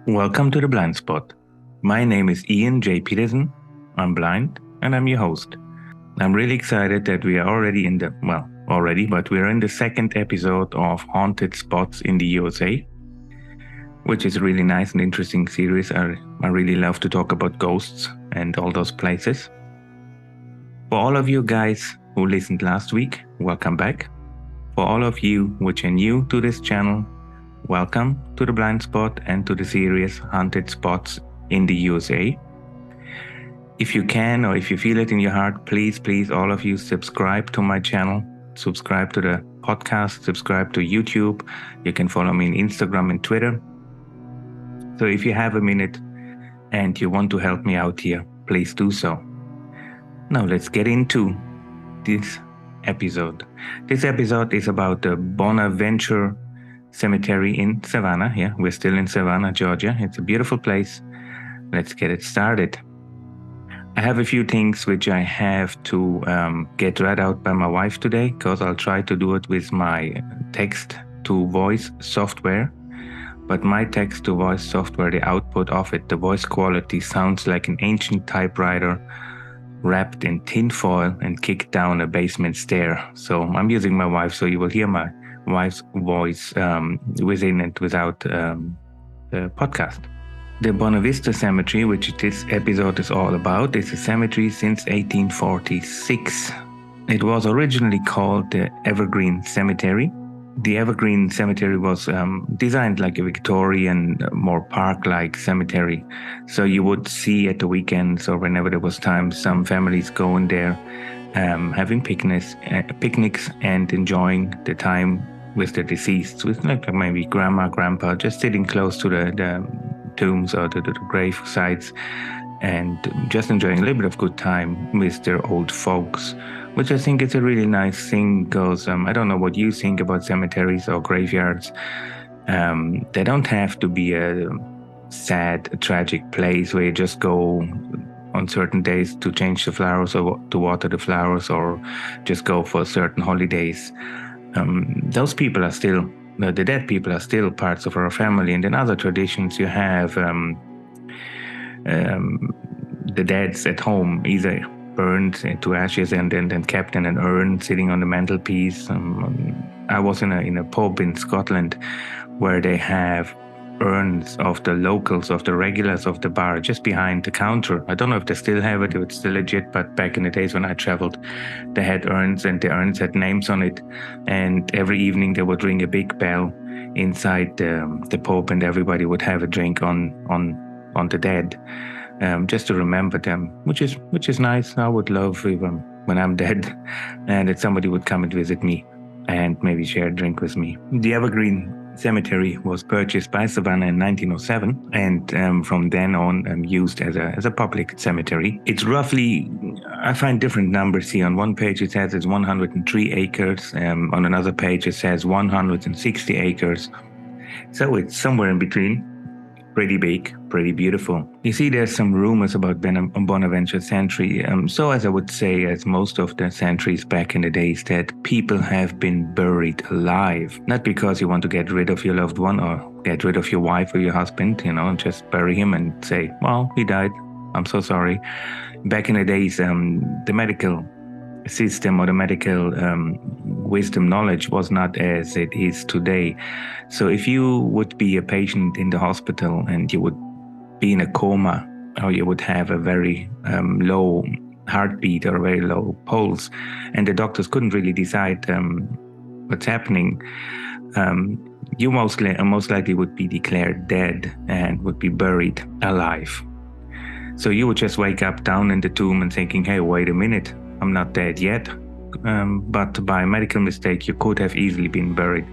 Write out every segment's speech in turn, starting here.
Welcome to the Blind Spot. My name is Ian J. Peterson. I'm blind and I'm your host. I'm really excited that we are already but we're in the second episode of Haunted Spots in the USA, which is a really nice and interesting series. I really love to talk about ghosts and all those places. For all of you guys who listened last week, welcome back. For all of you which are new to this channel, welcome to the Blind Spot and to the series Haunted Spots in the USA. If you can or if you feel it in your heart, please, all of you subscribe to my channel, subscribe to the podcast, subscribe to YouTube. You can follow me on Instagram and Twitter. So if you have a minute and you want to help me out here, please do so. Now let's get into this episode. This episode is about the Bonaventure Cemetery in Savannah. Yeah, we're still in Savannah, Georgia. It's a beautiful place. Let's get it started. I have a few things which I have to get read out by my wife today, because I'll try to do it with my text-to-voice software. But my text-to-voice software, the output of it, the voice quality sounds like an ancient typewriter wrapped in tinfoil and kicked down a basement stair. So I'm using my wife, so you will hear my wife's voice within and without the podcast. The Bonaventure Cemetery, which this episode is all about, is a cemetery since 1846. It was originally called the Evergreen Cemetery. The Evergreen Cemetery was designed like a Victorian, more park-like cemetery. So you would see at the weekends or whenever there was time, some families going there, having picnics and enjoying the time with the deceased, with like maybe grandma, grandpa, just sitting close to the tombs or the grave sites and just enjoying a little bit of good time with their old folks, which I think is a really nice thing, because I don't know what you think about cemeteries or graveyards. They don't have to be a sad, tragic place where you just go on certain days to change the flowers or to water the flowers or just go for certain holidays. Those people are still, the dead people are still parts of our family. And in other traditions, you have the deads at home, either burned to ashes and then kept in an urn sitting on the mantelpiece. I was in a pub in Scotland where they have urns of the locals, of the regulars of the bar, just behind the counter. I don't know if they still have it, if it's still legit, but back in the days when I traveled, they had urns and the urns had names on it. And every evening they would ring a big bell inside the pub, and everybody would have a drink on the dead, just to remember them, which is nice. I would love even when I'm dead and that somebody would come and visit me and maybe share a drink with me. The Evergreen Cemetery was purchased by Savannah in 1907 and from then on used as a public cemetery. It's roughly, I find different numbers here. On one page it says it's 103 acres. On another page it says 160 acres. So it's somewhere in between. Pretty big, pretty beautiful. You see, there's some rumors about Bonaventure Cemetery. So as I would say, as most of the cemeteries back in the days, that people have been buried alive. Not because you want to get rid of your loved one or get rid of your wife or your husband, just bury him and say, well, he died. I'm so sorry. Back in the days, the medical system or the medical wisdom knowledge was not as it is today. So if you would be a patient in the hospital and you would be in a coma, or you would have a very low heartbeat or a very low pulse, and the doctors couldn't really decide what's happening, you most likely would be declared dead and would be buried alive. So you would just wake up down in the tomb and thinking, hey, wait a minute, I'm not dead yet. But by medical mistake, you could have easily been buried.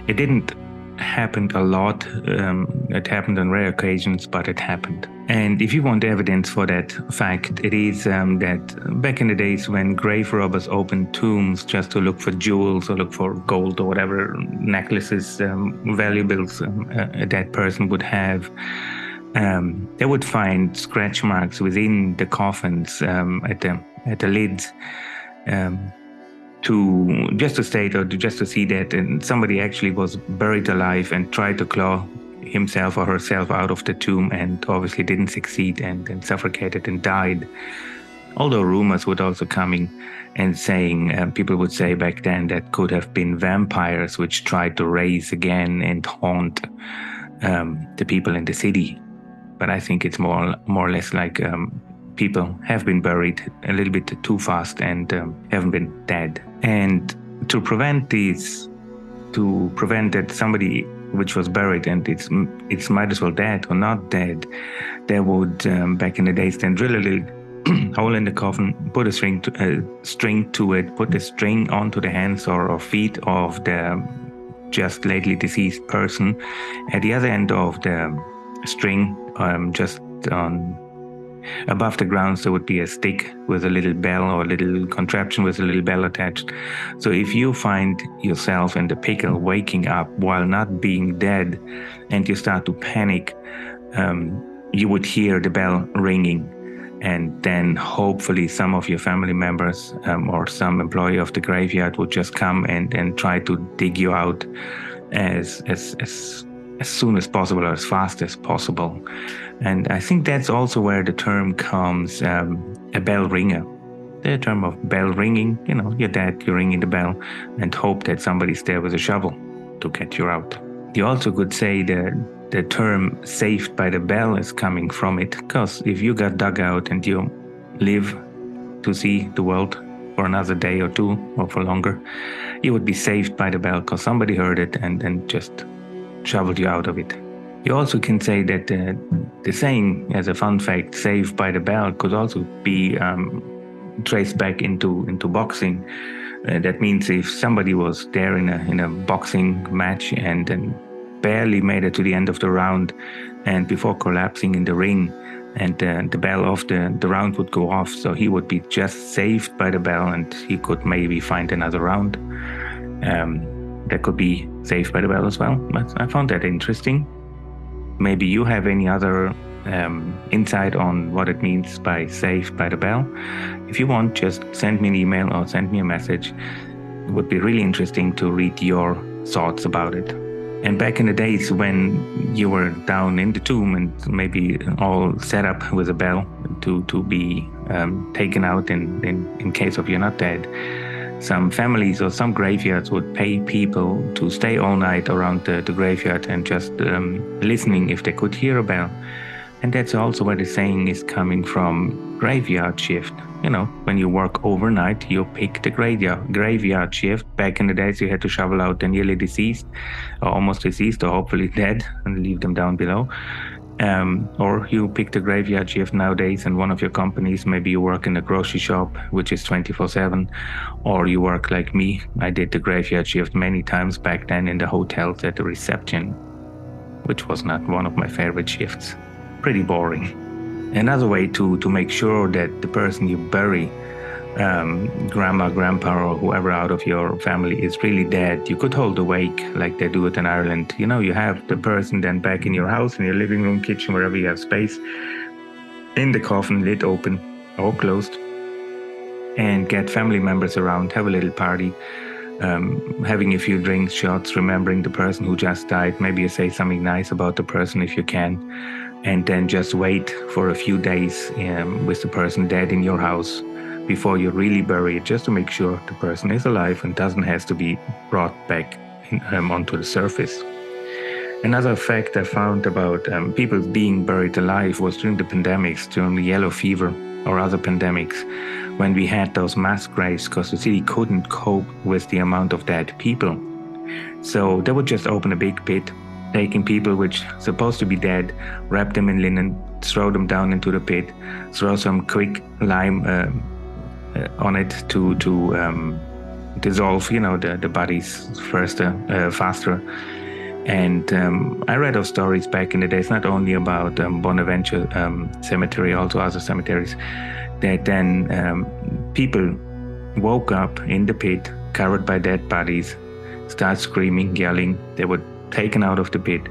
It didn't happen a lot. It happened on rare occasions, but it happened. And if you want evidence for that fact, it is that back in the days when grave robbers opened tombs just to look for jewels or look for gold or whatever necklaces, valuables a dead person would have, they would find scratch marks within the coffins at the lids, to state or just to see that somebody actually was buried alive and tried to claw himself or herself out of the tomb and obviously didn't succeed and then suffocated and died. Although rumors would also coming and saying, people would say back then that could have been vampires which tried to raise again and haunt the people in the city. But I think it's more or less like people have been buried a little bit too fast and haven't been dead. And to prevent that somebody which was buried and it's might as well dead or not dead, they would back in the days then drill a little hole in the coffin, put a string to it, put the string onto the hands or feet of the just lately deceased person. At the other end of the string, just on above the ground, there would be a stick with a little bell or a little contraption with a little bell attached. So if you find yourself in the pickle waking up while not being dead and you start to panic, you would hear the bell ringing. And then hopefully some of your family members or some employee of the graveyard would just come and try to dig you out as soon as possible or as fast as possible. And I think that's also where the term comes, a bell ringer. The term of bell ringing, you're dead, you're ringing the bell and hope that somebody's there with a shovel to get you out. You also could say the term saved by the bell is coming from it, because if you got dug out and you live to see the world for another day or two or for longer, you would be saved by the bell because somebody heard it and then just shoveled you out of it. You also can say that the saying, as a fun fact, saved by the bell, could also be traced back into boxing. That means if somebody was there in a boxing match and then barely made it to the end of the round and before collapsing in the ring, and the bell of the round would go off, so he would be just saved by the bell and he could maybe find another round. That could be saved by the bell as well, but I found that interesting. Maybe you have any other insight on what it means by saved by the bell. If you want, just send me an email or send me a message. It would be really interesting to read your thoughts about it. And back in the days when you were down in the tomb and maybe all set up with a bell to be taken out in case of you're not dead, some families or some graveyards would pay people to stay all night around the graveyard and just listening if they could hear a bell. And that's also where the saying is coming from, graveyard shift. When you work overnight, you pick the graveyard shift. Back in the days, you had to shovel out the nearly deceased, or almost deceased, or hopefully dead, and leave them down below. Or you pick the graveyard shift nowadays in one of your companies. Maybe you work in a grocery shop, which is 24/7, or you work like me. I did the graveyard shift many times back then in the hotels at the reception, which was not one of my favorite shifts. Pretty boring. Another way to make sure that the person you bury, grandma, grandpa, or whoever out of your family is really dead, you could hold a wake like they do it in Ireland. You have the person then back in your house, in your living room, kitchen, wherever you have space, in the coffin, lid open or closed, and get family members around, have a little party, having a few drinks, shots, remembering the person who just died. Maybe you say something nice about the person if you can. And then just wait for a few days with the person dead in your house before you really bury it, just to make sure the person is alive and doesn't have to be brought back onto the surface. Another fact I found about people being buried alive was during the pandemics, during the yellow fever or other pandemics, when we had those mass graves because the city couldn't cope with the amount of dead people. So they would just open a big pit, taking people which supposed to be dead, wrap them in linen, throw them down into the pit, throw some quick lime on it to dissolve, the bodies faster. And I read of stories back in the days, not only about Bonaventure Cemetery, also other cemeteries, that then people woke up in the pit, covered by dead bodies, start screaming, yelling. They were taken out of the pit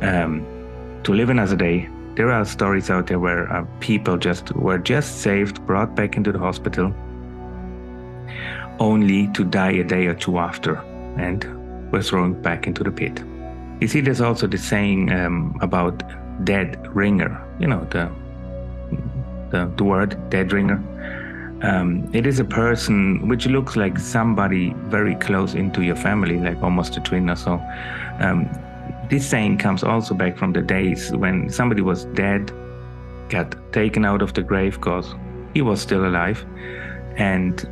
to live another day. There are stories out there where people were just saved, brought back into the hospital, only to die a day or two after, and were thrown back into the pit. You see, there's also the saying about dead ringer. You know, the word dead ringer. It is a person which looks like somebody very close into your family, like almost a twin or so. This saying comes also back from the days when somebody was dead, got taken out of the grave because he was still alive, and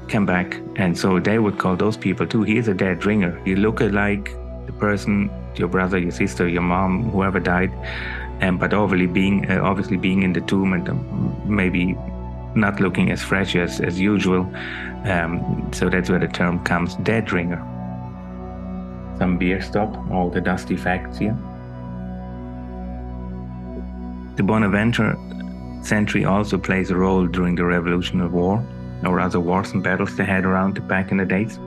came back. And so they would call those people too, he is a dead ringer. You look like the person, your brother, your sister, your mom, whoever died, but obviously being in the tomb and maybe not looking as fresh as usual. So that's where the term comes, dead ringer. Some beer stop, all the dusty facts here. The Bonaventure Cemetery also plays a role during the Revolutionary War, or other wars and battles they had around back in the days.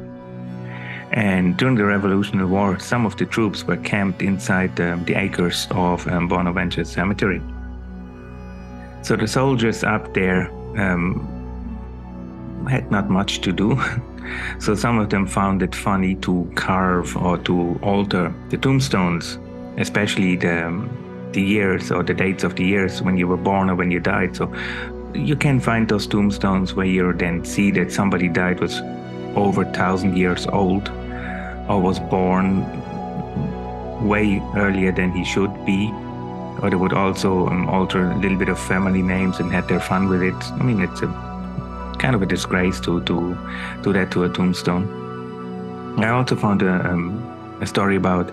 And during the Revolutionary War, some of the troops were camped inside the acres of Bonaventure Cemetery. So the soldiers up there had not much to do. So some of them found it funny to carve or to alter the tombstones, especially the years or the dates of the years when you were born or when you died. So you can find those tombstones where you then see that somebody died was over 1,000 years old or was born way earlier than he should be. Or they would also alter a little bit of family names and had their fun with it. I mean, it's a kind of a disgrace to do that to a tombstone. I also found a story about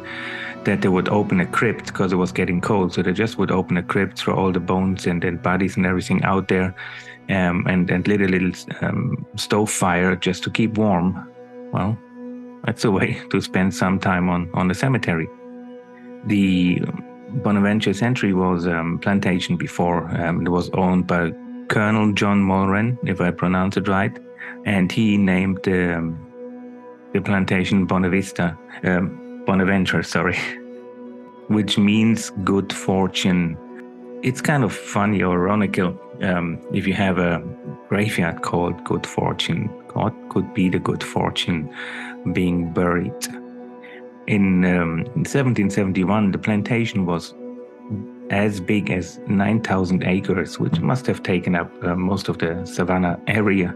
that they would open a crypt because it was getting cold. So they just would open a crypt, throw all the bones and bodies and everything out there, and lit a little stove fire just to keep warm. Well, that's a way to spend some time on the cemetery. The Bonaventure Cemetery was a plantation before. It was owned by Colonel John Mulren, if I pronounce it right, and he named the plantation Bonaventure, which means good fortune. It's kind of funny or ironical if you have a graveyard called Good Fortune. God could be the good fortune being buried. In 1771, the plantation was as big as 9,000 acres, which must have taken up most of the Savannah area.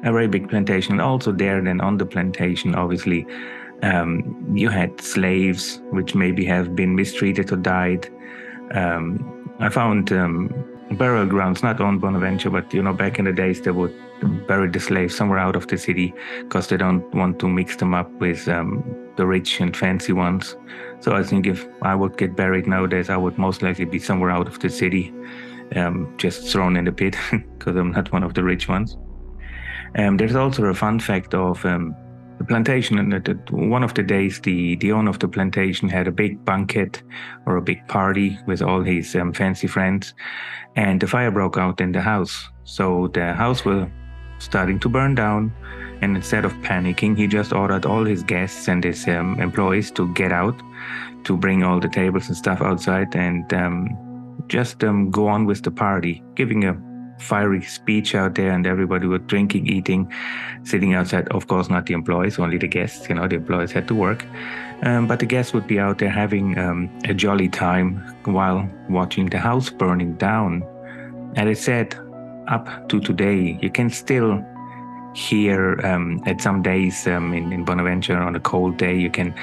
A very big plantation. And also there then on the plantation, obviously, you had slaves which maybe have been mistreated or died. I found burial grounds, not on Bonaventure, but back in the days they would bury the slaves somewhere out of the city because they don't want to mix them up with the rich and fancy ones. So I think if I would get buried nowadays, I would most likely be somewhere out of the city, just thrown in the pit because I'm not one of the rich ones. There's also a fun fact of the plantation, and one of the days the owner of the plantation had a big banquet or a big party with all his fancy friends, and the fire broke out in the house. So the house was starting to burn down, and instead of panicking, he just ordered all his guests and his employees to get out, to bring all the tables and stuff outside, and just go on with the party, giving a fiery speech out there, and everybody was drinking, eating, sitting outside. Of course, not the employees, only the guests. The employees had to work, but the guests would be out there having a jolly time while watching the house burning down. And it said, up to today, you can still hear at some days in Bonaventure on a cold day, you can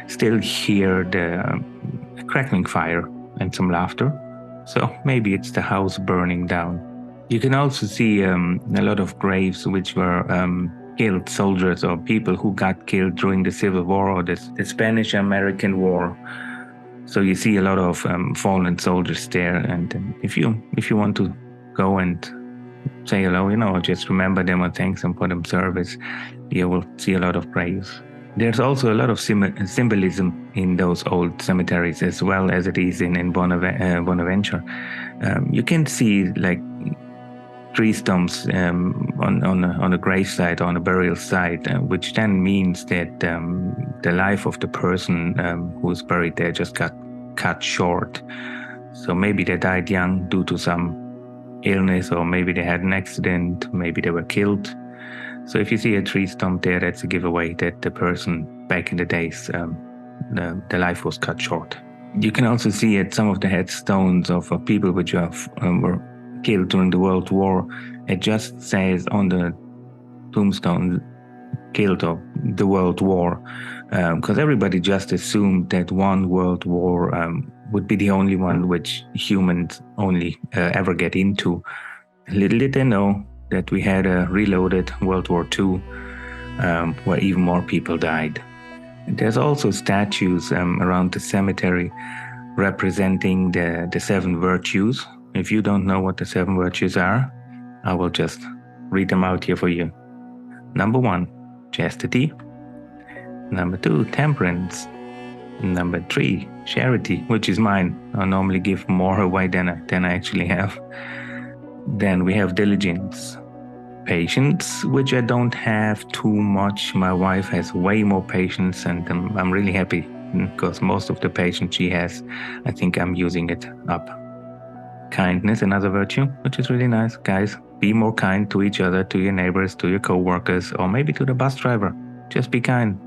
still hear the crackling fire and some laughter. So maybe it's the house burning down. You can also see a lot of graves which were killed soldiers or people who got killed during the Civil War or the Spanish-American War. So you see a lot of fallen soldiers there. And if you want to go and say hello, just remember them and thank them for their service, you will see a lot of graves. There's also a lot of symbolism in those old cemeteries, as well as it is in Bonaventure. You can see like tree stumps on a gravesite, on a burial site, which then means that the life of the person who's buried there just got cut short. So maybe they died young due to some illness, or maybe they had an accident, maybe they were killed. So if you see a tree stump there, that's a giveaway that the person back in the days the life was cut short. You can also see at some of the headstones of people which were killed during the World War, it just says on the tombstone, killed of the World War, because everybody just assumed that one World War would be the only one which humans only ever get into. Little did they know that we had a reloaded World War II, where even more people died. There's also statues around the cemetery representing the 7 virtues. If you don't know what the 7 virtues are, I will just read them out here for you. Number 1, chastity. Number 2, temperance. Number 3, charity, which is mine. I normally give more away than I actually have. Then we have diligence. Patience, which I don't have too much. My wife has way more patience, and I'm really happy because most of the patience she has, I think I'm using it up. Kindness, another virtue, which is really nice. Guys, be more kind to each other, to your neighbors, to your co-workers, or maybe to the bus driver. Just be kind.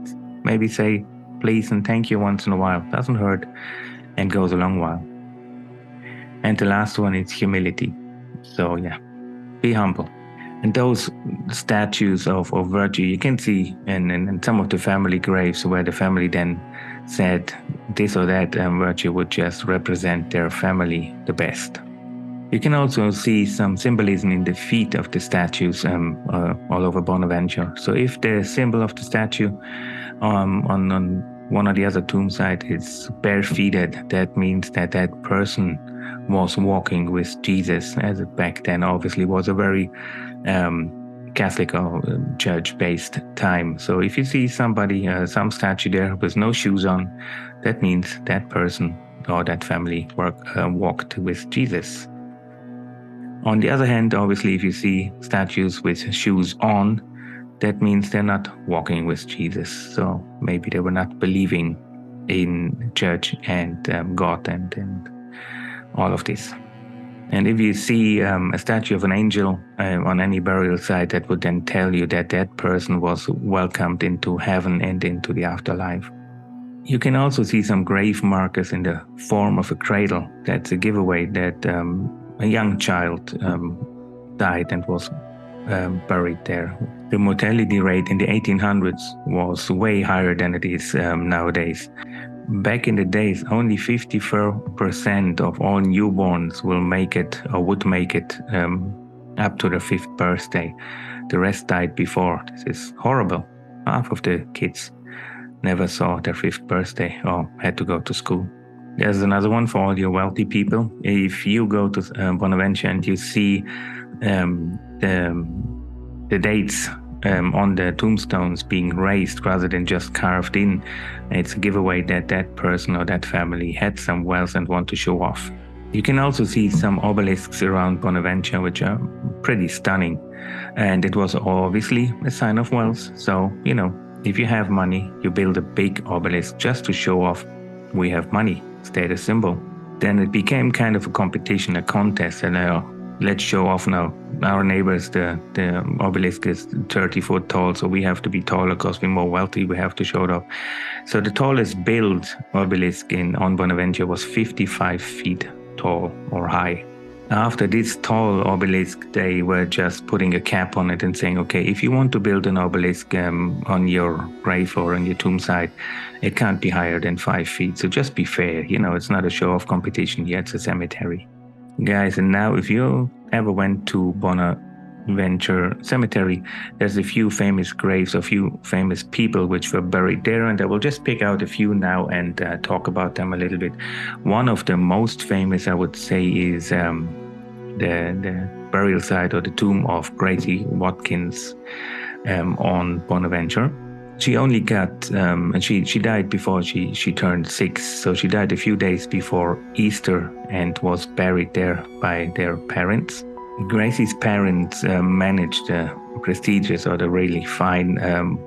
Maybe say please and thank you once in a while. Doesn't hurt and goes a long while. And the last one is humility. So yeah, be humble. And those statues of virtue you can see in some of the family graves where the family then said this or that virtue would just represent their family the best. You can also see some symbolism in the feet of the statues all over Bonaventure. So if the symbol of the statue on one or the other tomb site is bare-feeted, that means that that person was walking with Jesus, as it back then obviously was a very Catholic or church-based time. So if you see somebody, some statue there with no shoes on, that means that person or that family walked with Jesus. On the other hand, obviously, if you see statues with shoes on, that means they're not walking with Jesus. So maybe they were not believing in church and God and all of this. And if you see a statue of an angel on any burial site, that would then tell you that that person was welcomed into heaven and into the afterlife. You can also see some grave markers in the form of a cradle. That's a giveaway that a young child died and was buried there. The mortality rate in the 1800s was way higher than it is nowadays. Back in the days, only 54% of all newborns will make it or would make it up to their 5th birthday. The rest died before. This is horrible. Half of the kids never saw their 5th birthday or had to go to school. There's another one for all your wealthy people. If you go to Bonaventure and you see the dates on the tombstones being raised rather than just carved in, it's a giveaway that that person or that family had some wealth and want to show off. You can also see some obelisks around Bonaventure, which are pretty stunning. And it was obviously a sign of wealth. So, you know, if you have money, you build a big obelisk just to show off we have money, status symbol. Then it became kind of a competition, a contest, and let's show off now. Our neighbors, the obelisk is 30 foot tall, so we have to be taller because we're more wealthy. We have to show it off. So the tallest built obelisk on Bonaventure was 55 feet tall or high. After this tall obelisk, they were just putting a cap on it and saying, okay, if you want to build an obelisk on your grave or on your tomb site, it can't be higher than 5 feet. So just be fair. You know, it's not a show-off competition here. It's a cemetery. Guys, and now if you ever went to Bonaventure Cemetery, there's a few famous graves, a few famous people which were buried there, and I will just pick out a few now and talk about them a little bit. One of the most famous, I would say, is the burial site or the tomb of Gracie Watson on Bonaventure. She only got, and she died before she turned 6. So she died a few days before Easter and was buried there by their parents. Gracie's parents managed the prestigious or the really fine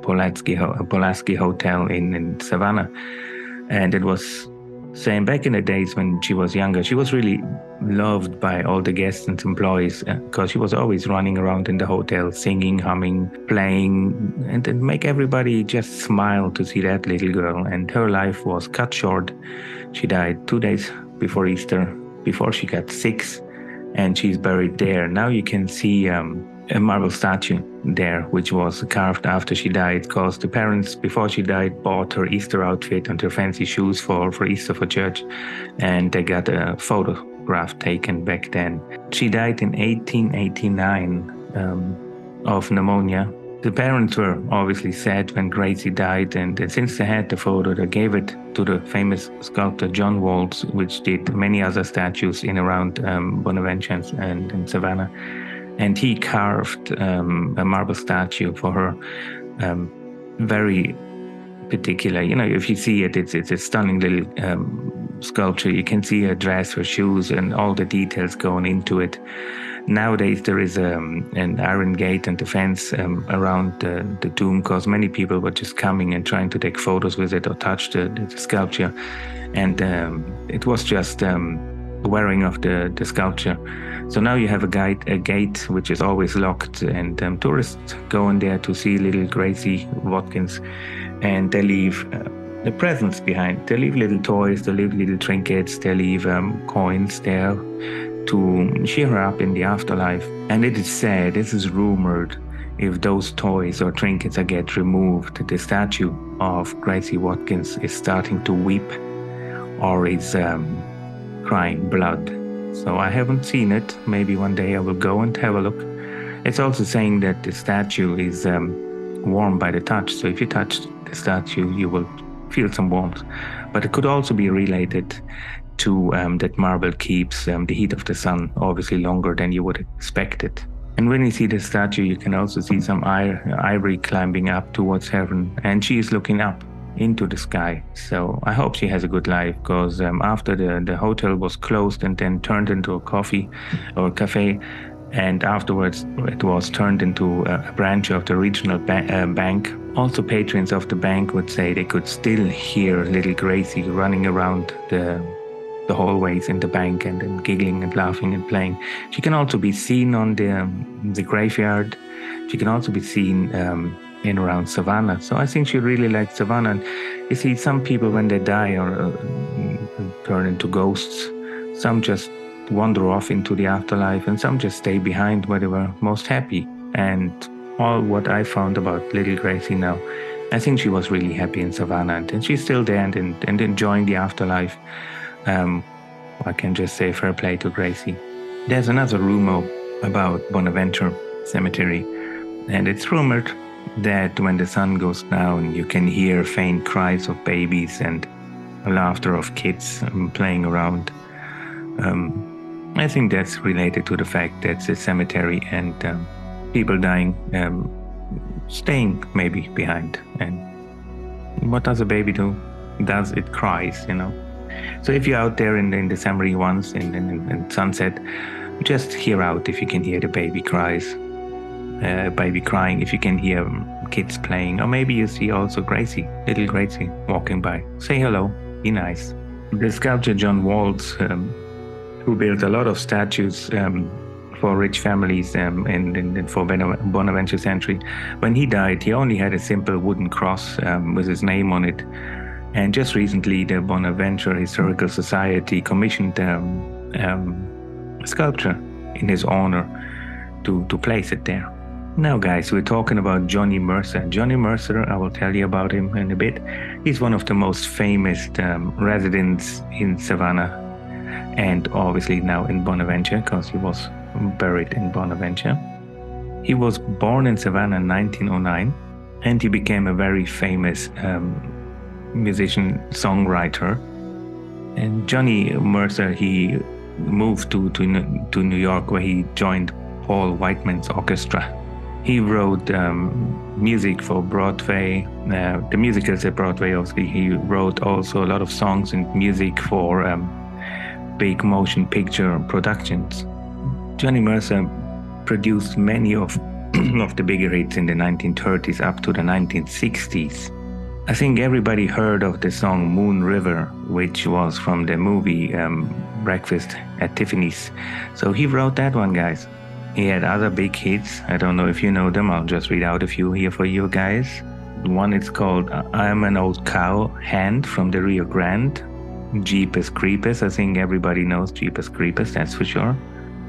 Pulaski Hotel in Savannah. And it was saying back in the days when she was younger, she was really loved by all the guests and employees because she was always running around in the hotel, singing, humming, playing, and it make everybody just smile to see that little girl. And her life was cut short. She died 2 days before Easter, before she got 6, and she's buried there. Now you can see a marble statue there, which was carved after she died, because the parents, before she died, bought her Easter outfit and her fancy shoes for Easter for church, and they got a photograph taken back then. She died in 1889 of pneumonia. The parents were obviously sad when Gracie died, and since they had the photo, they gave it to the famous sculptor John Waltz, which did many other statues in around Bonaventure and in Savannah. And he carved a marble statue for her, very particular. You know, if you see it, it's a stunning little sculpture. You can see her dress, her shoes, and all the details going into it. Nowadays, there is an iron gate and a fence around the tomb, because many people were just coming and trying to take photos with it or touch the sculpture. And it was just wearing of the sculpture. So now you have a gate which is always locked, and tourists go in there to see little Gracie Watkins, and they leave the presents behind. They leave little toys, they leave little trinkets, they leave coins there to cheer her up in the afterlife. And it is said, this is rumored, if those toys or trinkets get removed, the statue of Gracie Watkins is starting to weep or is crying blood. So I haven't seen it. Maybe one day I will go and have a look. It's also saying that the statue is warm by the touch. So if you touch the statue, you will feel some warmth. But it could also be related to that marble keeps the heat of the sun obviously longer than you would expect it. And when you see the statue, you can also see some ivory climbing up towards heaven, and she is looking up into the sky. So I hope she has a good life, because after the hotel was closed and then turned into a coffee or cafe, and afterwards it was turned into a branch of the regional bank. Also, patrons of the bank would say they could still hear little Gracie running around the hallways in the bank and then giggling and laughing and playing. She can also be seen on the graveyard. She can also be seen in around Savannah. So I think she really likes Savannah. And you see, some people when they die or turn into ghosts, some just wander off into the afterlife, and some just stay behind where they were most happy. And all what I found about little Gracie now, I think she was really happy in Savannah, and she's still there and enjoying the afterlife. I can just say fair play to Gracie. There's another rumor about Bonaventure Cemetery, and it's rumored that when the sun goes down, you can hear faint cries of babies and laughter of kids playing around. I think that's related to the fact that it's a cemetery and people dying, staying maybe behind. And what does a baby do? It cries, you know. So if you're out there in December once in sunset, just hear out if you can hear the baby cries. Baby crying, if you can hear kids playing, or maybe you see also little Gracie walking by. Say hello, be nice. The sculptor John Waltz, who built a lot of statues for rich families for Bonaventure Cemetery, when he died, he only had a simple wooden cross with his name on it. And just recently, the Bonaventure Historical Society commissioned a sculpture in his honor to place it there. Now, guys, we're talking about Johnny Mercer. Johnny Mercer, I will tell you about him in a bit. He's one of the most famous residents in Savannah, and obviously now in Bonaventure, because he was buried in Bonaventure. He was born in Savannah in 1909, and he became a very famous musician, songwriter. And Johnny Mercer, he moved to New York, where he joined Paul Whiteman's orchestra. He wrote music for Broadway, the musicals at Broadway. Obviously, he wrote also a lot of songs and music for big motion picture productions. Johnny Mercer produced many of the bigger hits in the 1930s up to the 1960s. I think everybody heard of the song Moon River, which was from the movie Breakfast at Tiffany's. So he wrote that one, guys. He had other big hits. I don't know if you know them. I'll just read out a few here for you guys. One is called I'm an Old Cow Hand from the Rio Grande. Jeepers Creepers. I think everybody knows Jeepers Creepers, that's for sure.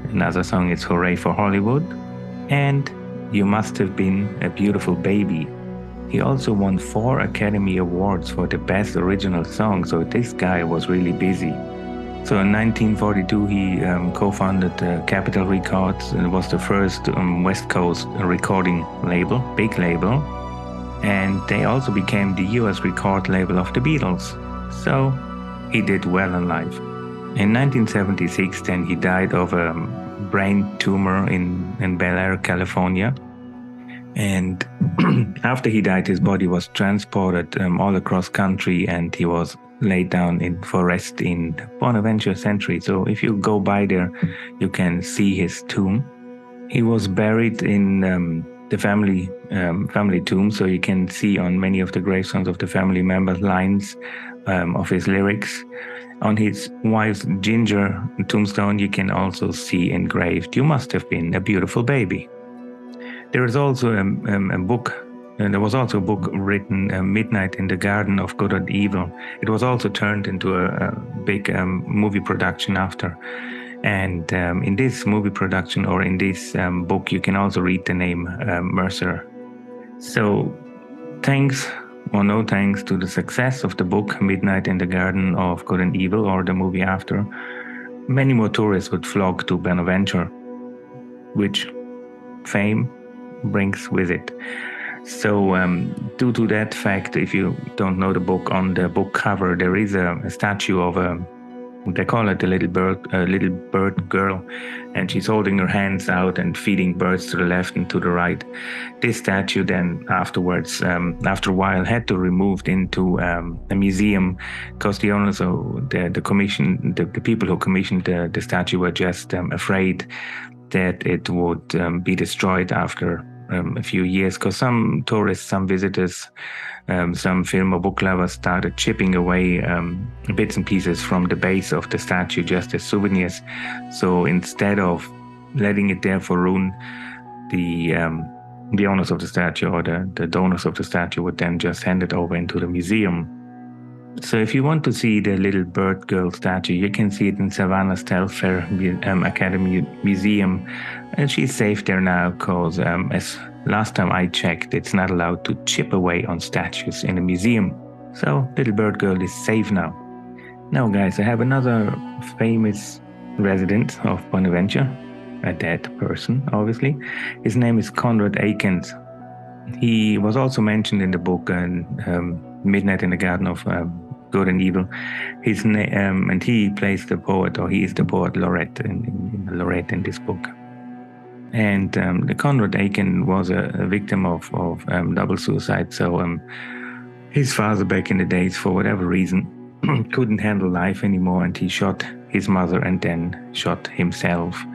Another song is Hooray for Hollywood. And You Must Have Been a Beautiful Baby. He also won 4 Academy Awards for the Best Original Song, so this guy was really busy. So in 1942, he co-founded Capitol Records. It was the first West Coast recording label, big label. And they also became the US record label of the Beatles. So he did well in life. In 1976, then he died of a brain tumor in Bel Air, California. And after he died, his body was transported all across country, and he was laid down for rest in Bonaventure Cemetery. So if you go by there, you can see his tomb. He was buried in the family tomb, so you can see on many of the gravestones of the family members lines of his lyrics. On his wife's ginger tombstone, you can also see engraved, "You must have been a beautiful baby." There is also a book, and there was also a book written, Midnight in the Garden of Good and Evil. It was also turned into a big movie production after. And in this movie production, or in this book, you can also read the name Mercer. So thanks or no thanks to the success of the book Midnight in the Garden of Good and Evil, or the movie after, many more tourists would flock to Bonaventure, which fame brings with it. So due to that fact, if you don't know the book, on the book cover there is a statue of they call it a little bird girl, and she's holding her hands out and feeding birds to the left and to the right. This statue then afterwards, after a while, had to removed into a museum, because the owners of the people who commissioned the statue were just afraid that it would be destroyed after a few years, because some tourists, some visitors, some film or book lovers started chipping away bits and pieces from the base of the statue just as souvenirs. So instead of letting it there for ruin, the owners of the statue, or the donors of the statue, would then just hand it over into the museum. So if you want to see the little bird girl statue, you can see it in Savannah's Telfair Academy Museum. And she's safe there now, because as last time I checked, it's not allowed to chip away on statues in a museum. So little bird girl is safe now. Now guys, I have another famous resident of Bonaventure, a dead person, obviously. His name is Conrad Aiken. He was also mentioned in the book Midnight in the Garden of Good and Evil. His name, and he plays the poet, or he is the poet laureate in this book. And the Conrad Aiken was a victim of double suicide. So his father, back in the days, for whatever reason, couldn't handle life anymore, and he shot his mother and then shot himself.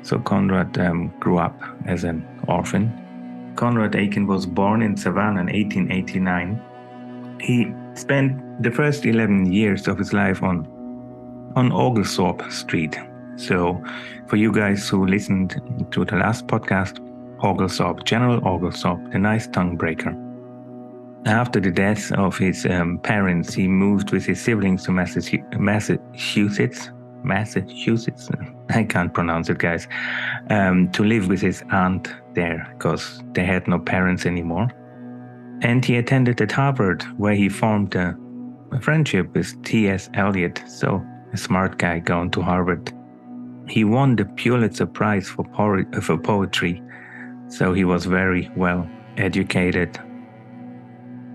So Conrad grew up as an orphan. Conrad Aiken was born in Savannah in 1889. He spent the first 11 years of his life on Oglethorpe Street. So for you guys who listened to the last podcast, Oglethorpe, General Oglethorpe, the nice tongue breaker. After the death of his parents, he moved with his siblings to Massachusetts. I can't pronounce it, guys. To live with his aunt there, because they had no parents anymore. And he attended at Harvard, where he formed a friendship with T.S. Elliott. So a smart guy going to Harvard. He won the Pulitzer Prize for poetry. So he was very well educated.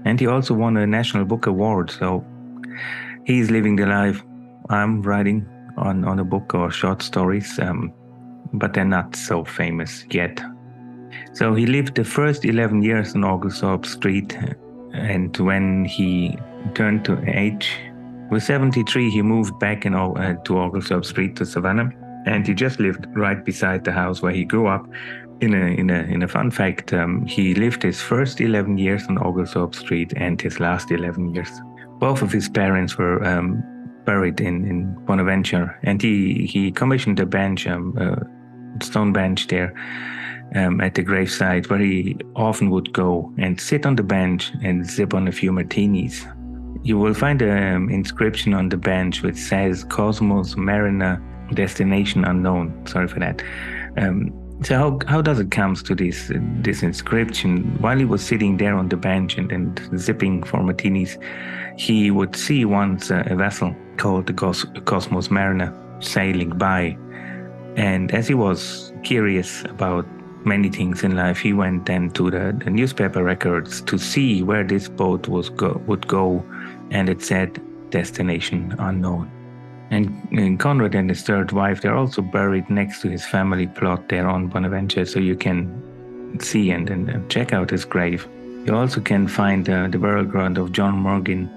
And he also won a National Book Award. So he's living the life I'm writing on a book, or short stories, but they're not so famous yet. So he lived the first 11 years on Oglethorpe Street, and when he turned to age, with 73, he moved back to Oglethorpe Street to Savannah, and he just lived right beside the house where he grew up, In a fun fact, he lived his first 11 years on Oglethorpe Street and his last 11 years. Both of his parents were buried in Bonaventure, and he commissioned a bench, stone bench there at the gravesite, where he often would go and sit on the bench and sip on a few martinis. You will find an inscription on the bench which says Cosmos Mariner, destination unknown. Sorry for that. So how does it come to this inscription? While he was sitting there on the bench and zipping for martinis, he would see once a vessel called the Cosmos Mariner sailing by. And as he was curious about many things in life, he went then to the newspaper records to see where this boat would go, and it said destination unknown. And Conrad and his third wife, they're also buried next to his family plot there on Bonaventure, so you can see and check out his grave. You also can find the burial ground of John Mongin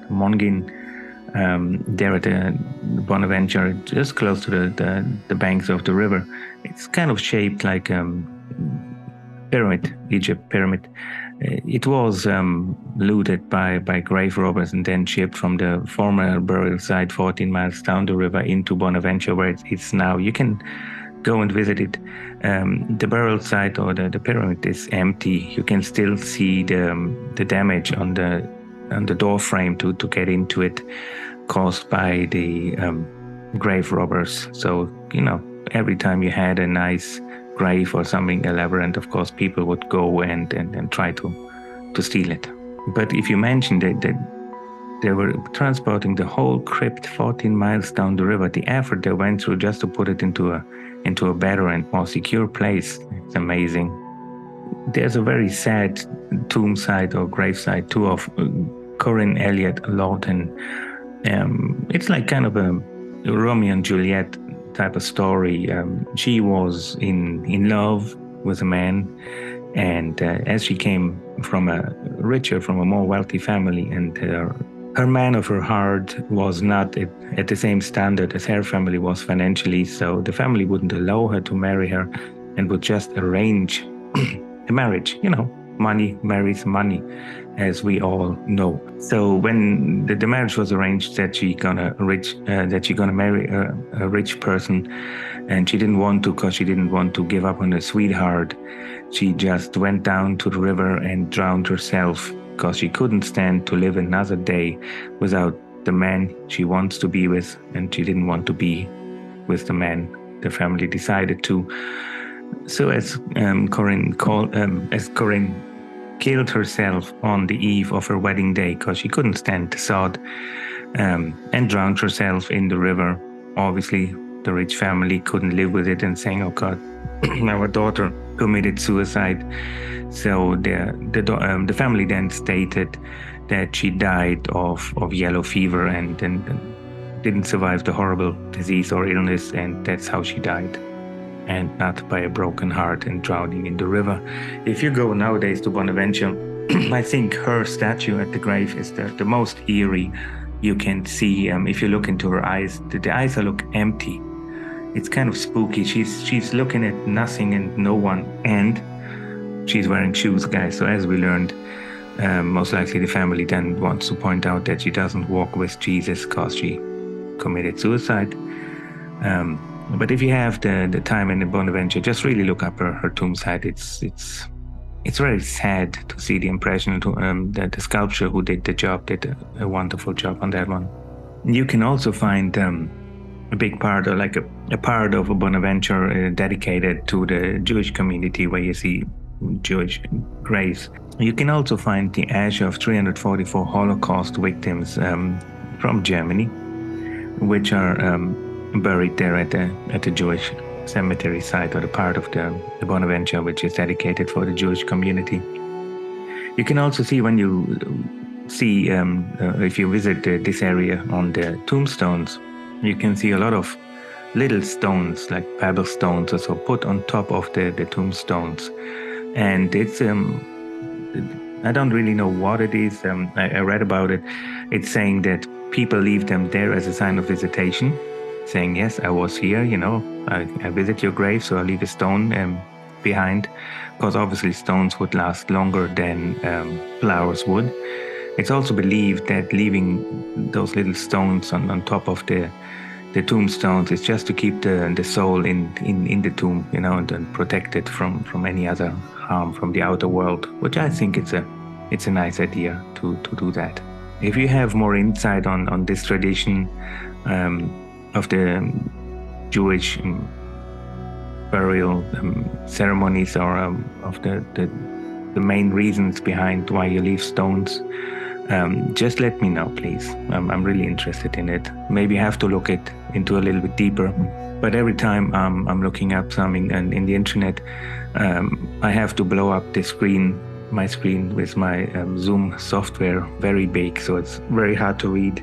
there at the Bonaventure, just close to the banks of the river. It's kind of shaped like pyramid, Egypt pyramid. It was looted by grave robbers and then shipped from the former burial site 14 miles down the river into Bonaventure, where it's now. You can go and visit it. The burial site or the pyramid is empty. You can still see the damage on the door frame to get into it, caused by the grave robbers. So, every time you had a nice grave or something elaborate, of course, people would go and try to steal it. But if you mentioned that they were transporting the whole crypt 14 miles down the river, the effort they went through just to put it into a better and more secure place, it's amazing. There's a very sad tomb site or grave site too of Corinne Elliott Lawton. It's like kind of a Romeo and Juliet type of story. She was in love with a man, and as she came from a more wealthy family, and her man of her heart was not at the same standard as her family was financially, so the family wouldn't allow her to marry her and would just arrange a marriage. Money marries money, as we all know. So when the marriage was arranged, that she gonna marry a rich person, and she didn't want to, because she didn't want to give up on her sweetheart. She just went down to the river and drowned herself, because she couldn't stand to live another day without the man she wants to be with, and she didn't want to be with the man the family decided to. So as Corinne killed herself on the eve of her wedding day, because she couldn't stand the thought, and drowned herself in the river. Obviously, the rich family couldn't live with it and saying, "Oh God, our daughter committed suicide." So the family then stated that she died of yellow fever and didn't survive the horrible disease or illness, and that's how she died, and not by a broken heart and drowning in the river. If you go nowadays to Bonaventure, I think her statue at the grave is the most eerie you can see. If you look into her eyes, the eyes look empty. It's kind of spooky. She's looking at nothing and no one, and she's wearing shoes, guys. So as we learned, most likely the family then wants to point out that she doesn't walk with Jesus because she committed suicide. But if you have the time in the Bonaventure, just really look up her tomb site. It's very sad to see the impression. The sculptor who did the job did a wonderful job on that one. You can also find a big part, or like a part of a Bonaventure dedicated to the Jewish community, where you see Jewish graves. You can also find the ash of 344 Holocaust victims from Germany, which are buried there at the Jewish cemetery site, or the part of the Bonaventure which is dedicated for the Jewish community. You can also see, when you see, if you visit this area on the tombstones, you can see a lot of little stones, like pebble stones or so, put on top of the tombstones. And it's, I don't really know what it is. I read about it. It's saying that people leave them there as a sign of visitation, saying, yes, I was here, I visit your grave, so I leave a stone behind, because obviously stones would last longer than flowers would. It's also believed that leaving those little stones on top of the tombstones is just to keep the soul in the tomb, and protect it from any other harm from the outer world, which I think it's a nice idea to do that. If you have more insight on this tradition of the Jewish burial ceremonies, or of the main reasons behind why you leave stones, just let me know, please. I'm really interested in it. Maybe I have to look into a little bit deeper. But every time I'm looking up something in the internet, I have to blow up my screen with my Zoom software very big, so it's very hard to read.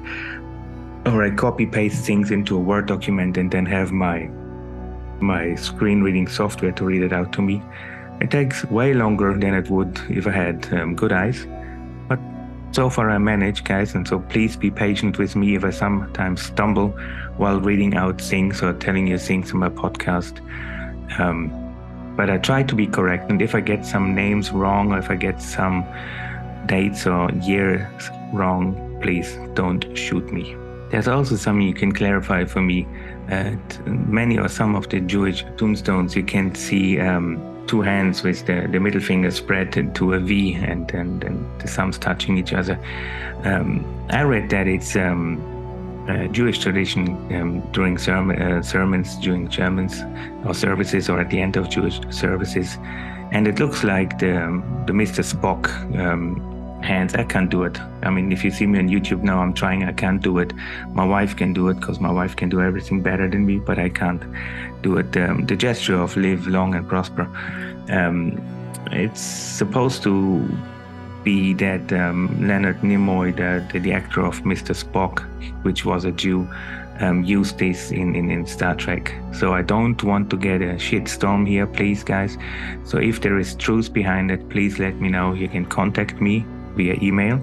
Or I copy paste things into a Word document and then have my screen reading software to read it out to me. It takes way longer than it would if I had good eyes. But so far I manage, guys, and so please be patient with me if I sometimes stumble while reading out things or telling you things in my podcast. But I try to be correct, and if I get some names wrong, or if I get some dates or years wrong, please don't shoot me. There's also something you can clarify for me. At many or some of the Jewish tombstones, you can see two hands with the middle finger spread to a V, and the thumbs touching each other. I read that it's a Jewish tradition during sermons, during sermons or services, or at the end of Jewish services, and it looks like the Mr. Spock hands. I can't do it. I mean, if you see me on YouTube now, I'm trying. I can't do it. My wife can do it, because my wife can do everything better than me, but I can't do it. The gesture of live long and prosper. It's supposed to be that Leonard Nimoy, the actor of Mr. Spock, which was a Jew, used this in Star Trek. So I don't want to get a shitstorm here, please, guys. So if there is truth behind it, please let me know. You can contact me via email,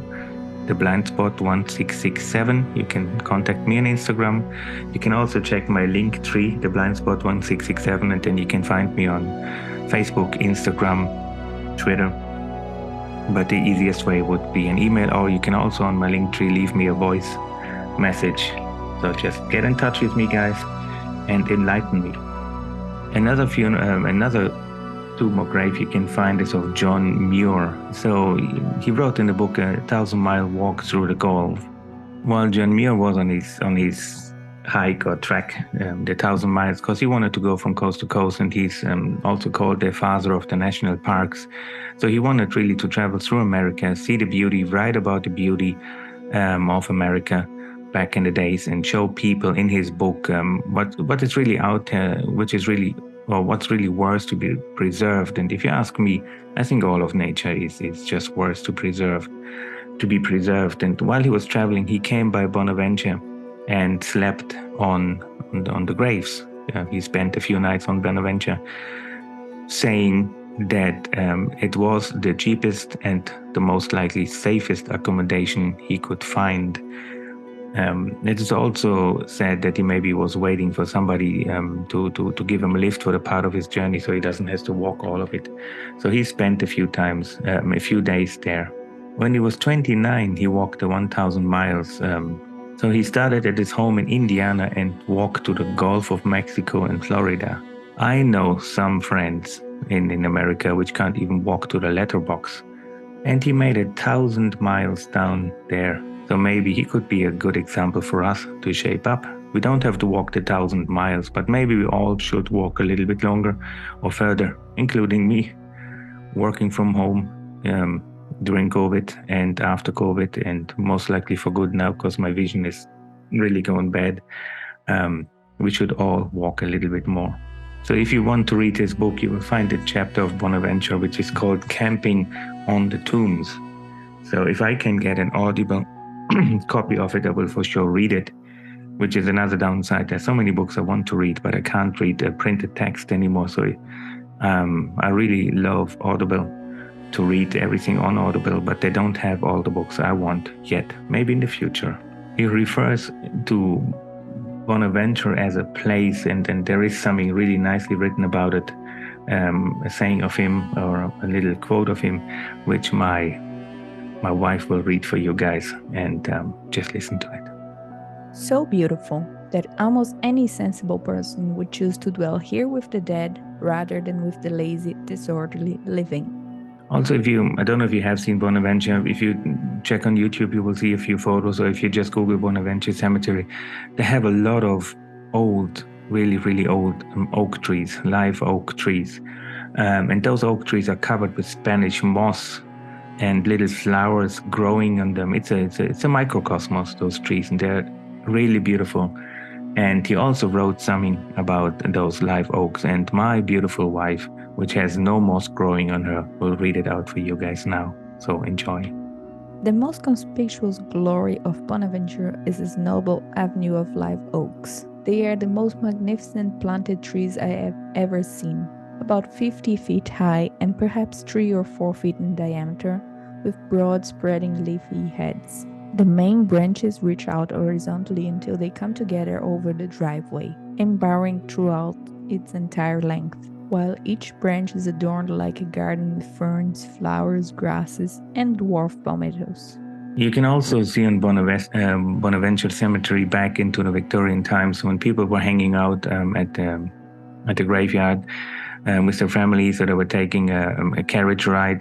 theblindspot1667. You can contact me on Instagram. You can also check my link tree, theblindspot1667, and then you can find me on Facebook, Instagram, Twitter. But the easiest way would be an email, or you can also on my link tree leave me a voice message. So just get in touch with me, guys, and enlighten me. Another tomb or grave you can find is of John Muir. So he wrote in the book 1,000-Mile Walk Through the Gulf. While John Muir was on his hike or trek, the 1,000 miles, because he wanted to go from coast to coast, and he's also called the father of the national parks. So he wanted really to travel through America, see the beauty, write about the beauty of America back in the days, and show people in his book what is really out there, which is really, or what's really worth to be preserved. And if you ask me, I think all of nature is just worth to be preserved. And while he was traveling, he came by Bonaventure and slept on the graves. He spent a few nights on Bonaventure, saying that it was the cheapest and the most likely safest accommodation he could find. It is also said that he maybe was waiting for somebody to give him a lift for the part of his journey, so he doesn't have to walk all of it. So he spent a few days there. When he was 29, he walked the 1,000 miles. So he started at his home in Indiana and walked to the Gulf of Mexico and Florida. I know some friends in America which can't even walk to the letterbox. And he made 1,000 miles down there. So maybe he could be a good example for us to shape up. We don't have to walk the 1,000 miles, but maybe we all should walk a little bit longer or further, including me, working from home during COVID and after COVID, and most likely for good now because my vision is really going bad. We should all walk a little bit more. So if you want to read this book, you will find a chapter of Bonaventure which is called Camping on the Tombs. So if I can get an audible copy of it, I will for sure read it, which is another downside. There's so many books I want to read, but I can't read the printed text anymore. So I really love Audible, to read everything on Audible, but they don't have all the books I want yet. Maybe in the future. He refers to Bonaventure as a place, and there is something really nicely written about it. a saying of him, or a little quote of him, which my wife will read for you guys, and just listen to it. So beautiful that almost any sensible person would choose to dwell here with the dead rather than with the lazy, disorderly living. Also, I don't know if you have seen Bonaventure, if you check on YouTube, you will see a few photos, or if you just Google Bonaventure Cemetery, they have a lot of old, really, really old oak trees, live oak trees. And those oak trees are covered with Spanish moss and little flowers growing on them. It's a microcosmos, those trees, and they're really beautiful. And he also wrote something about those live oaks. And my beautiful wife, which has no moss growing on her, will read it out for you guys now. So enjoy. The most conspicuous glory of Bonaventure is its noble avenue of live oaks. They are the most magnificent planted trees I have ever seen, about 50 feet high and perhaps 3 or 4 feet in diameter, with broad spreading leafy heads. The main branches reach out horizontally until they come together over the driveway, embowering throughout its entire length, while each branch is adorned like a garden with ferns, flowers, grasses, and dwarf palmettos. You can also see on Bonaventure Cemetery back into the Victorian times when people were hanging out at the graveyard with their families, so they were taking a carriage ride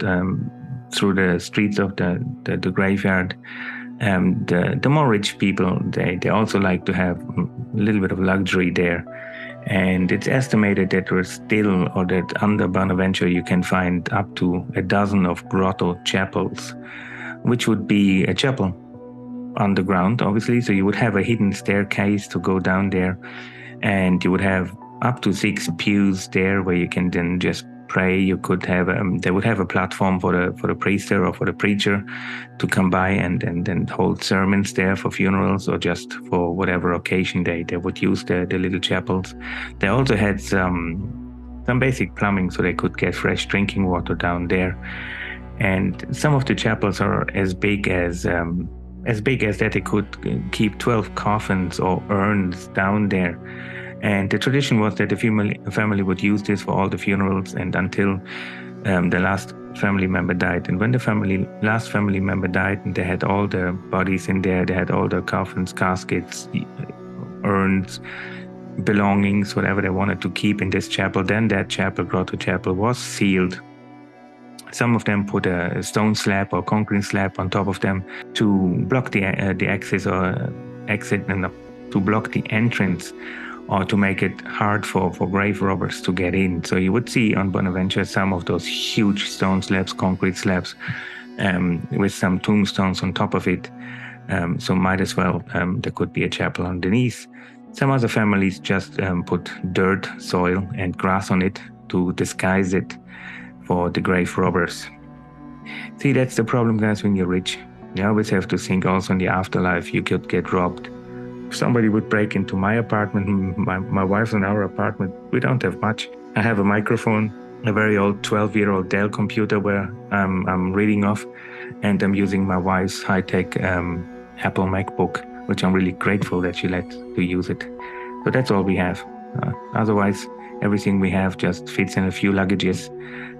through the streets of the graveyard. The more rich people, they also like to have a little bit of luxury there. And it's estimated that that under Bonaventure you can find up to a dozen of grotto chapels, which would be a chapel underground, obviously. So you would have a hidden staircase to go down there, and you would have up to 6 pews there where you can then just pray. You could have they would have a platform for the priester or for the preacher to come by and hold sermons there for funerals or just for whatever occasion they would use the little chapels. They also had some basic plumbing so they could get fresh drinking water down there. And some of the chapels are as big as that they could keep 12 coffins or urns down there. And the tradition was that the family would use this for all the funerals and until the last family member died. And when the last family member died and they had all the bodies in there, they had all the coffins, caskets, urns, belongings, whatever they wanted to keep in this chapel, then that chapel, grotto chapel, was sealed. Some of them put a stone slab or concrete slab on top of them to block the exit and to block the entrance, or to make it hard for grave robbers to get in. So you would see on Bonaventure some of those huge stone slabs, concrete slabs, with some tombstones on top of it. So might as well, there could be a chapel underneath. Some other families just put dirt, soil, and grass on it to disguise it for the grave robbers. See, that's the problem, guys, when you're rich. You always have to think also in the afterlife. You could get robbed. If somebody would break into my apartment, my wife's and our apartment, we don't have much. I have a microphone, a very old 12-year-old Dell computer where I'm reading off, and I'm using my wife's high-tech Apple MacBook, which I'm really grateful that she let to use it. So that's all we have. Otherwise, everything we have just fits in a few luggages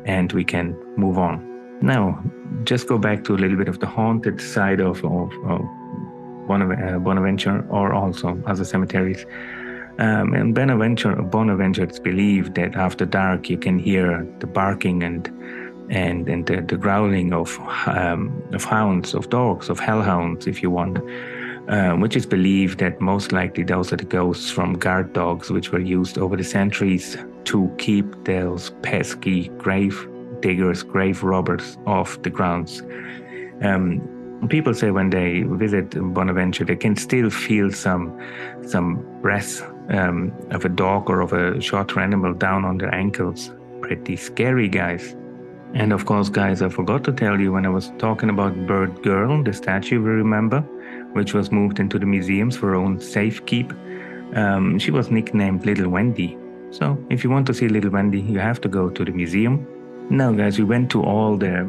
and we can move on. Now, just go back to a little bit of the haunted side of Bonaventure, or also other cemeteries. In Bonaventure, it's believed that after dark you can hear the barking and the growling of hounds, of dogs, of hellhounds, if you want, which is believed that most likely those are the ghosts from guard dogs, which were used over the centuries to keep those pesky grave diggers, grave robbers off the grounds. People say when they visit Bonaventure, they can still feel some breath of a dog or of a shorter animal down on their ankles. Pretty scary, guys. And of course, guys, I forgot to tell you when I was talking about Bird Girl, the statue, we remember, which was moved into the museums for her own safekeep. She was nicknamed Little Wendy. So if you want to see Little Wendy, you have to go to the museum. Now, guys, we went to all the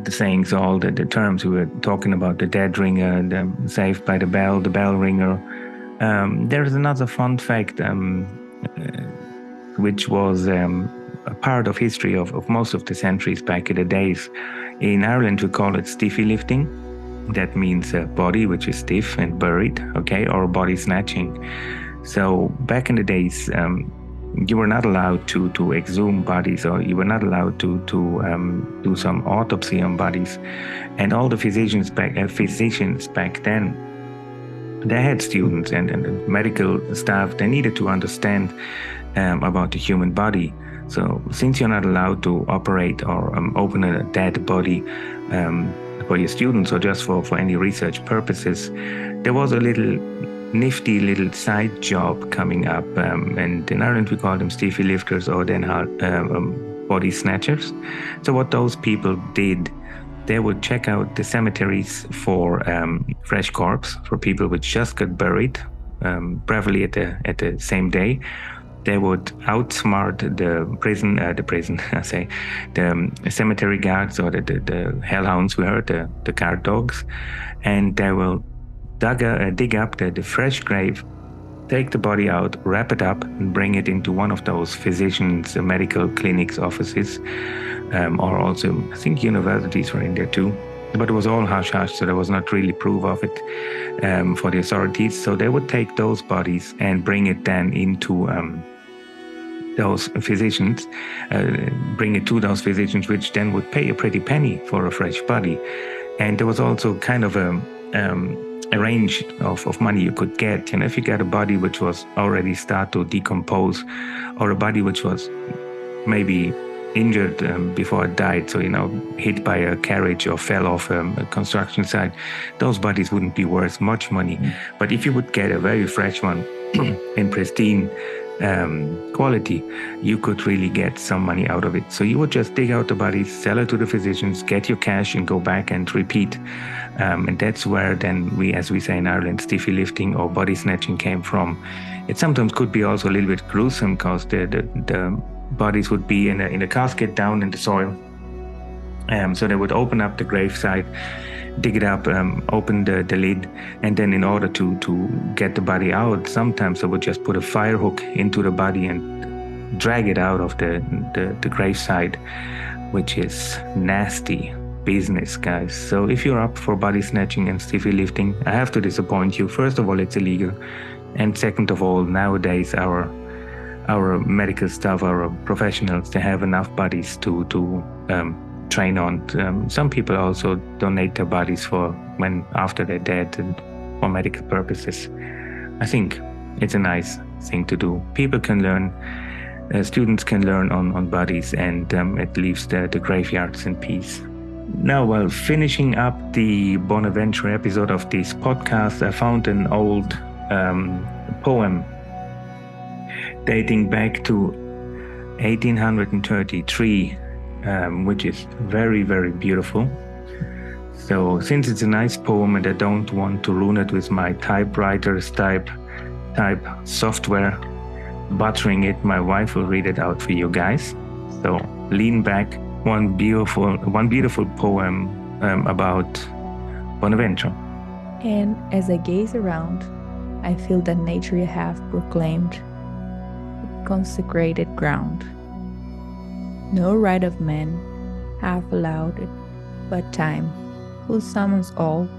sayings, all the terms. We were talking about the dead ringer, the saved by the bell ringer. There is another fun fact, which was a part of history of most of the centuries back in the days. In Ireland, we call it stiffy lifting. That means a body which is stiff and buried, okay, or body snatching. So back in the days, you were not allowed to exhume bodies, or you were not allowed to do some autopsy on bodies. And all the physicians back then, they had students and medical staff. They needed to understand about the human body. So since you're not allowed to operate or open a dead body for your students or just for any research purposes, there was a little nifty little side job coming up, and in Ireland we call them stiffy lifters, or then body snatchers. So what those people did, they would check out the cemeteries for fresh corpse, for people which just got buried, preferably at the same day. They would outsmart the cemetery guards, or the hellhounds we heard, the guard dogs, and they will dig up the fresh grave, take the body out, wrap it up, and bring it into one of those physicians' medical clinics offices, or also I think universities were in there too. But it was all hush-hush, so there was not really proof of it for the authorities. So they would take those bodies and bring it then into those physicians, bring it to those physicians, which then would pay a pretty penny for a fresh body. And there was also kind of a range of money you could get. You know, if you get a body which was already start to decompose, or a body which was maybe injured before it died, so, you know, hit by a carriage or fell off a construction site, those bodies wouldn't be worth much money. But if you would get a very fresh one in pristine quality, you could really get some money out of it. So you would just dig out the bodies, sell it to the physicians, get your cash, and go back and repeat. And that's where then we, as we say in Ireland, stiffy lifting or body snatching came from. It sometimes could be also a little bit gruesome, because the bodies would be in a casket down in the soil. So they would open up the gravesite, dig it up, open the lid, and then in order to get the body out, sometimes they would just put a fire hook into the body and drag it out of the gravesite, which is nasty business, guys. So if you're up for body snatching and stiffy lifting, I have to disappoint you. First of all, it's illegal, and second of all, nowadays our medical staff, our professionals, they have enough bodies to train on. Some people also donate their bodies after they're dead, and for medical purposes. I think it's a nice thing to do. People can learn, students can learn on bodies, and it leaves the graveyards in peace. Now, while finishing up the Bonaventure episode of this podcast, I found an old poem dating back to 1833, which is very, very beautiful. So since it's a nice poem and I don't want to ruin it with my typewriter's type software buttering it, my wife will read it out for you guys. So lean back. One beautiful poem about Bonaventure. And as I gaze around, I feel that nature hath proclaimed consecrated ground. No right of man hath allowed it, but time, who summons all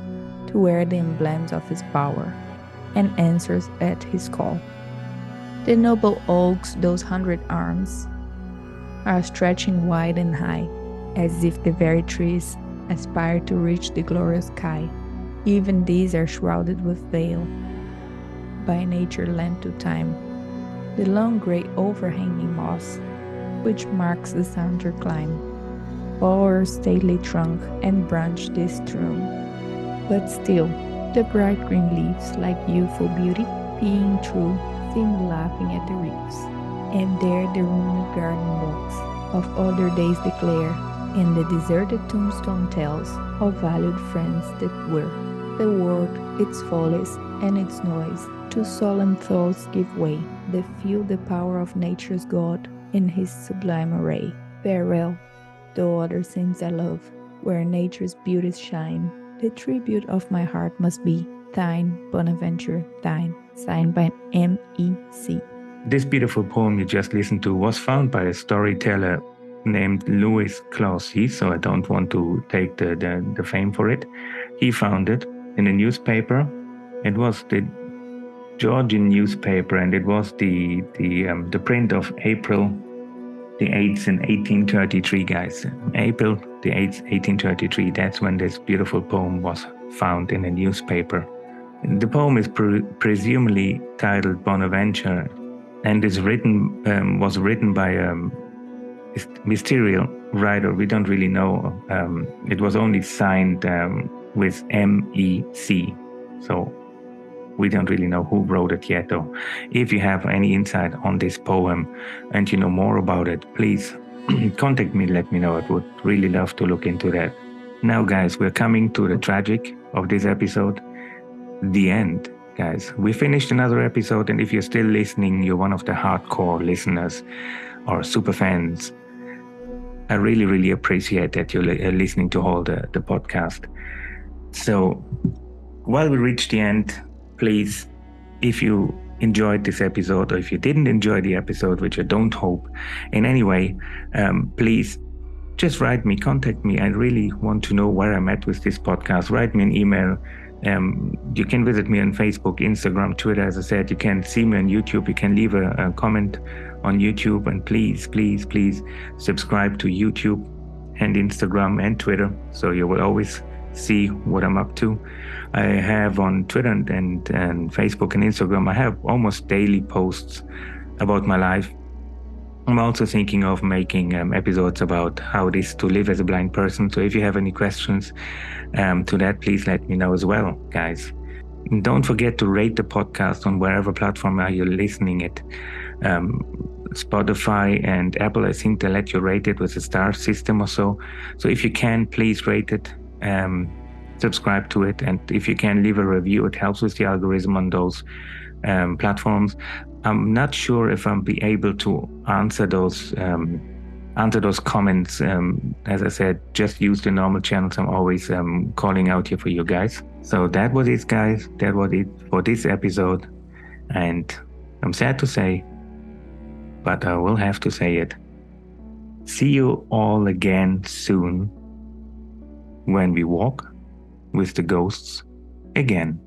to wear the emblems of his power, and answers at his call. The noble oaks, those 100 arms, are stretching wide and high, as if the very trees aspire to reach the glorious sky. Even these are shrouded with veil, by nature lent to time. The long grey overhanging moss, which marks the sounder climb, o'er stately trunk and branch this strewn. But still, the bright green leaves, like youthful beauty, peeing through, seem laughing at the reefs. And there the ruined garden walks of other days declare, and the deserted tombstone tells of valued friends that were. The world, its follies and its noise, to solemn thoughts give way. They feel the power of nature's God in his sublime array. Farewell, though other scenes I love, where nature's beauties shine. The tribute of my heart must be thine, Bonaventure, thine. Signed by M.E.C. This beautiful poem you just listened to was found by a storyteller named Louis Clausey, so I don't want to take the fame for it. He found it in a newspaper. It was the Georgian newspaper, and it was the print of April the 8th in 1833, guys. April the 8th, 1833. That's when this beautiful poem was found in a newspaper. The poem is presumably titled Bonaventure, and is was written by a mysterious writer. We don't really know. It was only signed with MEC, so we don't really know who wrote it yet. Or if you have any insight on this poem and you know more about it, please contact me. Let me know. I would really love to look into that. Now, guys, we're coming to the tragic of this episode. The end, guys. We finished another episode, and if you're still listening, you're one of the hardcore listeners or super fans. I really, really appreciate that you're listening to all the podcast. So while we reach the end, please, if you enjoyed this episode, or if you didn't enjoy the episode, which I don't hope in any way, please just write me, contact me. I really want to know where I'm at with this podcast. Write me an email. You can visit me on Facebook, Instagram, Twitter. As I said, you can see me on YouTube. You can leave a comment on YouTube, and please, please, please subscribe to YouTube and Instagram and Twitter, so you will always see what I'm up to. I have on Twitter and Facebook and Instagram, I have almost daily posts about my life. I'm also thinking of making episodes about how it is to live as a blind person. So if you have any questions to that, please let me know as well, guys. And don't forget to rate the podcast on wherever platform you're listening it. Spotify and Apple, I think they let you rate it with a star system or so. So if you can, please rate it, subscribe to it. And if you can, leave a review. It helps with the algorithm on those platforms. I'm not sure if I'll be able to answer those comments. As I said, just use the normal channels. I'm always calling out here for you guys. So that was it, guys. That was it for this episode. And I'm sad to say, but I will have to say it. See you all again soon when we walk with the ghosts again.